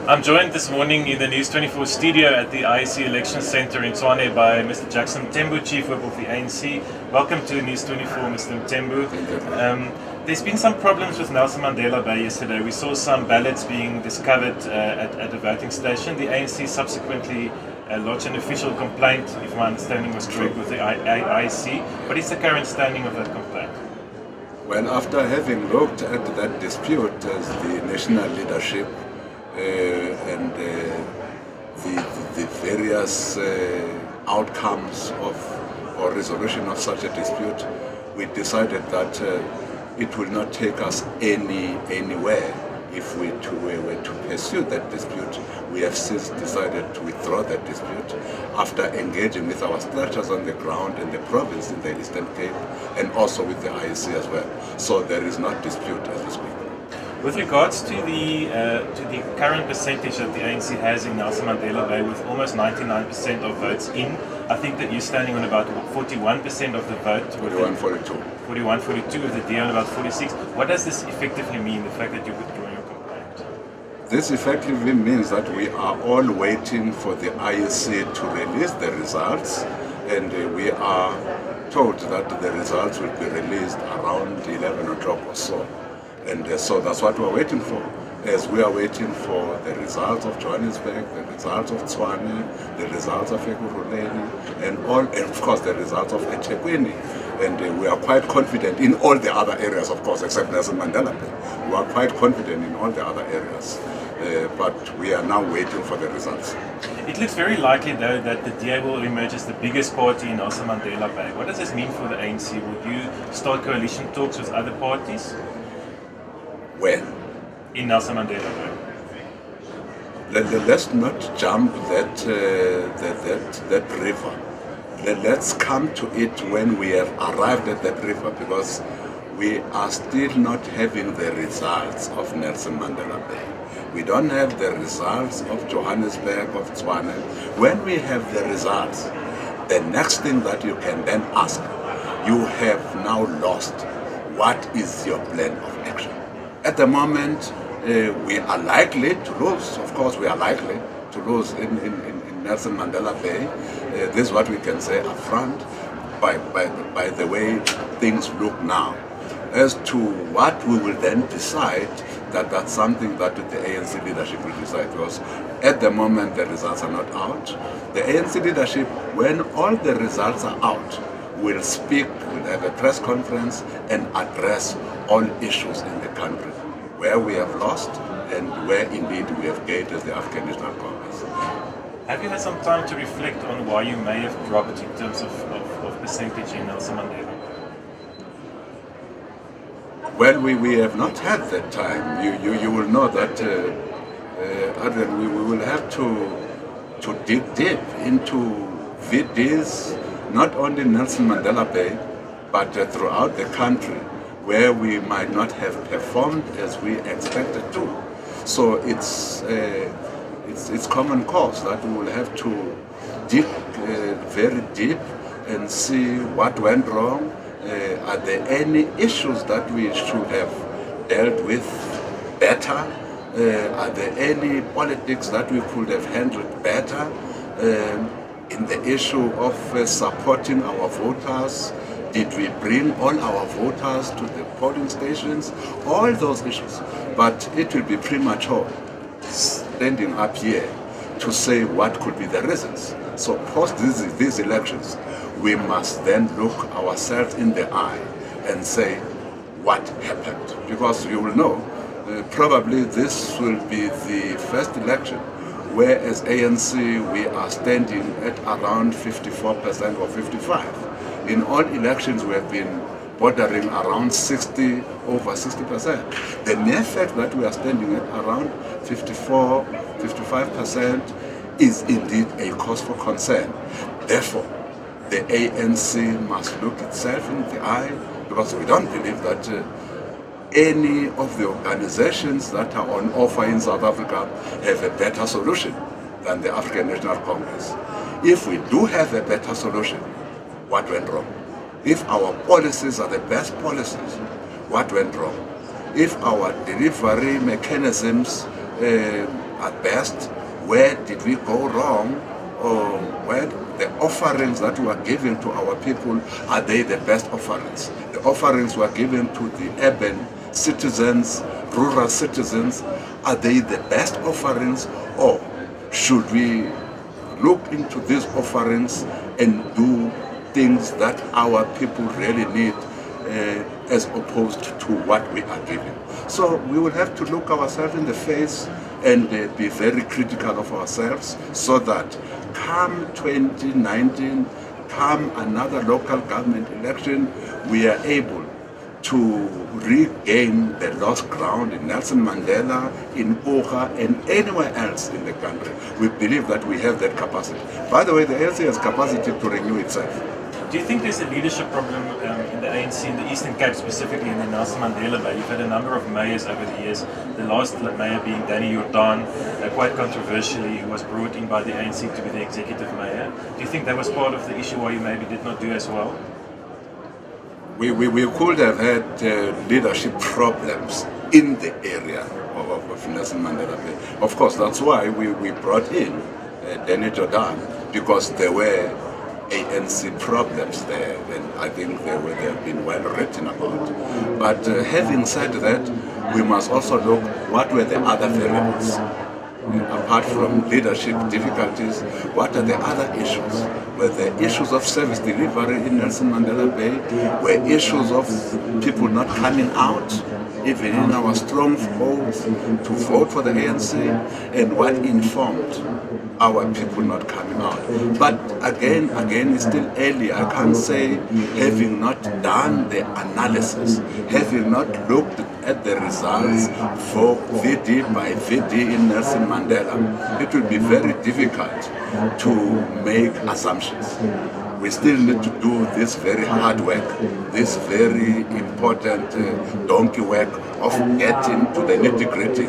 I'm joined this morning in the News 24 studio at the ANC Election Centre in Tshwane by Mr. Mthembu, Chief Whip of the ANC. Welcome to News 24, Mr. Mthembu. There's been some problems with Nelson Mandela Bay yesterday. We saw some ballots being discovered at a voting station. The ANC subsequently lodged an official complaint, if my understanding was correct, with the IEC. What is the current standing of that complaint? Well, after having looked at that dispute as the national leadership and the various outcomes of or resolution of such a dispute, we decided that it will not take us anywhere if we were to pursue that dispute. We have since decided to withdraw that dispute after engaging with our structures on the ground in the province in the Eastern Cape and also with the IEC as well. So there is not dispute as we speak. With regards to the current percentage that the ANC has in Nelson Mandela Bay, with almost 99% of votes in, I think that you're standing on about 41% of the vote. 41-42. 41-42 with the DA on about 46. What does this effectively mean, the fact that you're withdrawing your complaint? This effectively means that we are all waiting for the IEC to release the results, and we are told that the results will be released around 11 o'clock or so. And so that's what we're waiting for, as we are waiting for the results of Johannesburg, the results of Tshwane, the results of Ekurhuleni, and of course the results of eThekwini. And we are quite confident in all the other areas, of course, except Nelson Mandela Bay. We are quite confident in all the other areas, but we are now waiting for the results. It looks very likely, though, that the DA will emerge as the biggest party in Nelson Mandela Bay. What does this mean for the ANC? Would you start coalition talks with other parties? When? In Nelson Mandela Bay. Let's not jump that river. Let's come to it when we have arrived at that river, because we are still not having the results of Nelson Mandela Bay. We don't have the results of Johannesburg, of Tshwane. When we have the results, the next thing that you can then ask, you have now lost. What is your plan of action? At the moment, we are likely to lose. Of course, we are likely to lose in Nelson Mandela Bay. This is what we can say up front by the way things look now. As to what we will then decide, that's something that the ANC leadership will decide, because at the moment the results are not out. The ANC leadership, when all the results are out, will speak, will have a press conference and address all issues in the country, where we have lost and where indeed we have gained as the African National Congress. Have you had some time to reflect on why you may have dropped in terms of percentage in Nelson Mandela? Well, we have not had that time. You will know that Adrian, we will have to dig deep into VDs, not only Nelson Mandela Bay, but throughout the country, where we might not have performed as we expected to. So it's common cause that we will have to dig very deep and see what went wrong. Are there any issues that we should have dealt with better? Are there any politics that we could have handled better? In the issue of supporting our voters, did we bring all our voters to the polling stations? All those issues. But it will be premature standing up here to say what could be the reasons. So post these elections, we must then look ourselves in the eye and say what happened. Because you will know, probably this will be the first election where as ANC we are standing at around 54% or 55%. In all elections we have been bordering around 60, over 60%. The mere fact that we are standing at around 54, 55% is indeed a cause for concern. Therefore, the ANC must look itself in the eye, because we don't believe that any of the organizations that are on offer in South Africa have a better solution than the African National Congress. If we do have a better solution, what went wrong? If our policies are the best policies, what went wrong? If our delivery mechanisms at best, where did we go wrong, or where the offerings that were given to our people, are they the best offerings? The offerings were given to the urban citizens, rural citizens, are they the best offerings, or should we look into these offerings and do things that our people really need as opposed to what we are giving? So we will have to look ourselves in the face and be very critical of ourselves, so that come 2019, come another local government election, we are able to regain the lost ground in Nelson Mandela, in Oga, and anywhere else in the country. We believe that we have that capacity. By the way, the ANC has capacity to renew itself. Do you think there's a leadership problem in the ANC in the Eastern Cape, specifically in the Nelson Mandela Bay? You've had a number of mayors over the years, the last mayor being Danny Jordan, quite controversially, who was brought in by the ANC to be the executive mayor. Do you think that was part of the issue why you maybe did not do as well? We could have had leadership problems in the area of Nelson Mandela Bay. Of course, that's why we brought in Danny Jordan, because there were ANC problems there, and I think they have been well written about. But having said that, we must also look what were the other variables. Apart from leadership difficulties, what are the other issues? Were there issues of service delivery in Nelson Mandela Bay? Were issues of people not coming out, even in our strongholds, to vote for the ANC? And what informed our people not coming out? But again, it's still early. I can't say, having not done the analysis, having not looked at the results for VD by VD in Nelson Mandela, it will be very difficult to make assumptions. We still need to do this very hard work, this very important donkey work of getting to the nitty-gritty.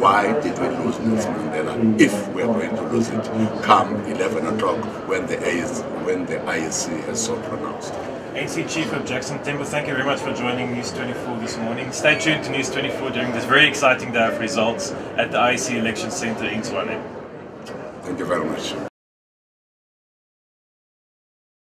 Why did we lose Nelson Mandela, if we are going to lose it come 11 o'clock when the IEC has so pronounced? ANC Chief of Jackson Mthembu, thank you very much for joining News 24 this morning. Stay tuned to News 24 during this very exciting day of results at the IEC Election Centre in Tshwane. Thank you very much.